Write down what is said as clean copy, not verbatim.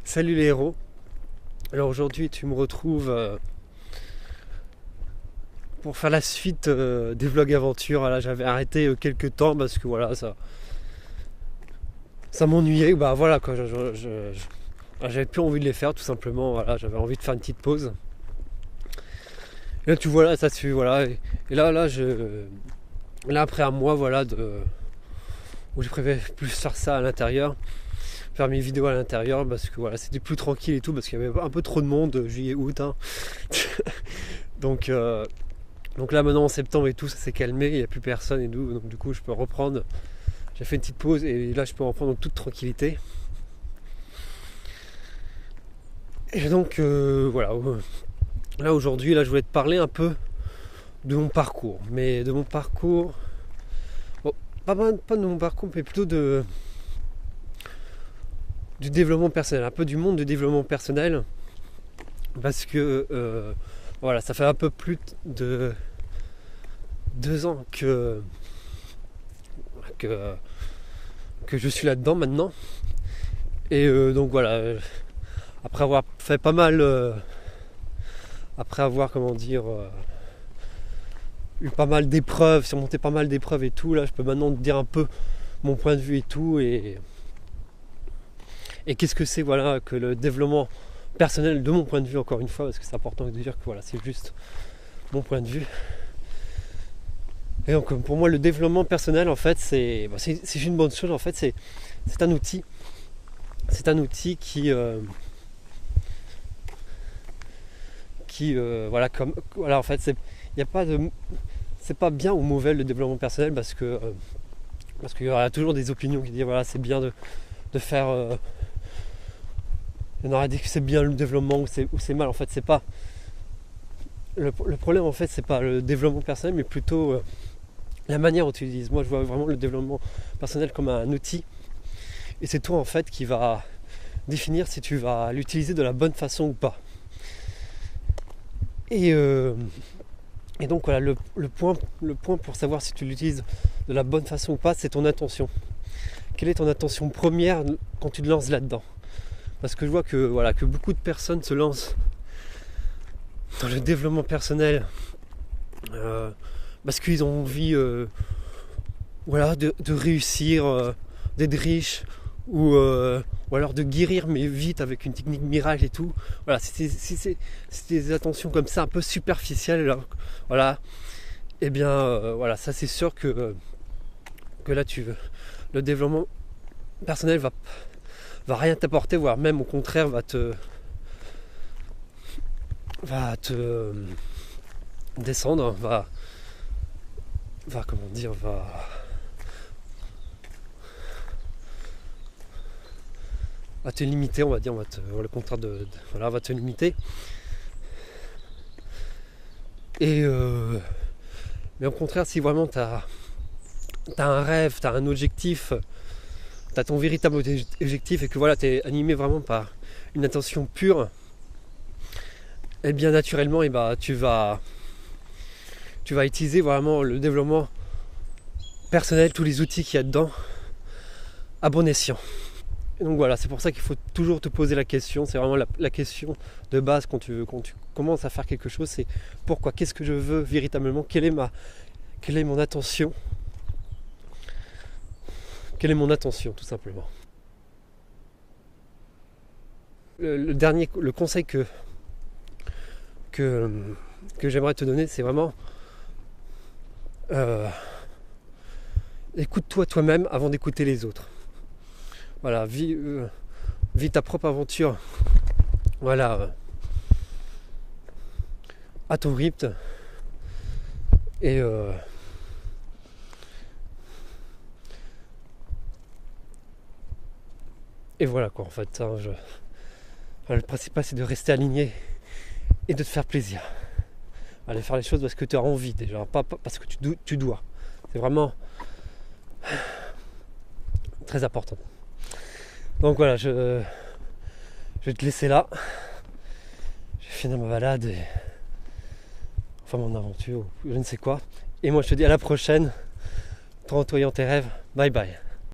Salut les héros. Alors aujourd'hui tu me retrouves pour faire la suite des vlogs aventures. Là j'avais arrêté quelques temps parce que voilà ça m'ennuyait. Bah voilà quoi, j'avais plus envie de les faire tout simplement. Voilà, j'avais envie de faire une petite pause. Et là tu vois là ça suit voilà. Et là après un mois voilà où j'ai préféré plus faire ça à l'intérieur. Faire mes vidéos à l'intérieur parce que voilà c'était plus tranquille et tout parce qu'il y avait un peu trop de monde juillet août hein. donc là maintenant en septembre et tout ça s'est calmé, il n'y a plus personne et tout, donc du coup je peux reprendre, j'ai fait une petite pause et là je peux reprendre en toute tranquillité et donc voilà là aujourd'hui là je voulais te parler un peu de mon parcours, mais de mon parcours bon, pas de mon parcours mais plutôt du développement personnel, un peu du monde du développement personnel parce que voilà, ça fait un peu plus de 2 ans que je suis là-dedans maintenant et donc voilà, après avoir fait pas mal après avoir eu pas mal d'épreuves, surmonté pas mal d'épreuves et tout, là je peux maintenant te dire un peu mon point de vue et tout et qu'est-ce que c'est voilà que le développement personnel de mon point de vue, encore une fois parce que c'est important de dire que voilà c'est juste mon point de vue. Et donc pour moi le développement personnel en fait c'est une bonne chose en fait, c'est un outil qui voilà comme voilà en fait c'est pas bien ou mauvais le développement personnel parce qu'il y aura toujours des opinions qui disent voilà c'est bien de faire il y en aura dit que c'est bien le développement ou c'est mal. En fait c'est pas le problème, en fait c'est pas le développement personnel mais plutôt la manière dont tu l'utilises. Moi je vois vraiment le développement personnel comme un outil et c'est toi en fait qui va définir si tu vas l'utiliser de la bonne façon ou pas. Et donc voilà le point pour savoir si tu l'utilises de la bonne façon ou pas, c'est ton intention. Quelle est ton intention première quand tu te lances là-dedans? Parce que je vois que beaucoup de personnes se lancent dans le développement personnel parce qu'ils ont envie de réussir, d'être riche ou alors de guérir mais vite avec une technique miracle et tout. Voilà, c'est des attentions comme ça un peu superficielles là, voilà. Et bien voilà, ça c'est sûr que là le développement personnel va rien t'apporter, voire même au contraire va te descendre, va te limiter, on va dire, le contraire va te limiter. Et mais au contraire, si vraiment t'as un rêve, t'as un objectif, t'as ton véritable objectif et que voilà, t'es animé vraiment par une intention pure, et bien naturellement tu vas utiliser vraiment le développement personnel, tous les outils qu'il y a dedans à bon escient. Et donc voilà, c'est pour ça qu'il faut toujours te poser la question, c'est vraiment la question de base quand tu commences à faire quelque chose, c'est pourquoi, qu'est-ce que je veux véritablement, quelle est mon intention, tout simplement. Le conseil que j'aimerais te donner, c'est vraiment écoute-toi toi-même avant d'écouter les autres. Voilà, vis ta propre aventure, voilà, à ton rythme et voilà quoi en fait hein, le principal c'est de rester aligné et de te faire plaisir. Aller faire les choses parce que tu as envie déjà, pas parce que tu dois. C'est vraiment très important. Donc voilà, je vais te laisser là. Je vais finir ma balade enfin mon aventure, je ne sais quoi. Et moi je te dis à la prochaine. Toi en tes rêves. Bye bye.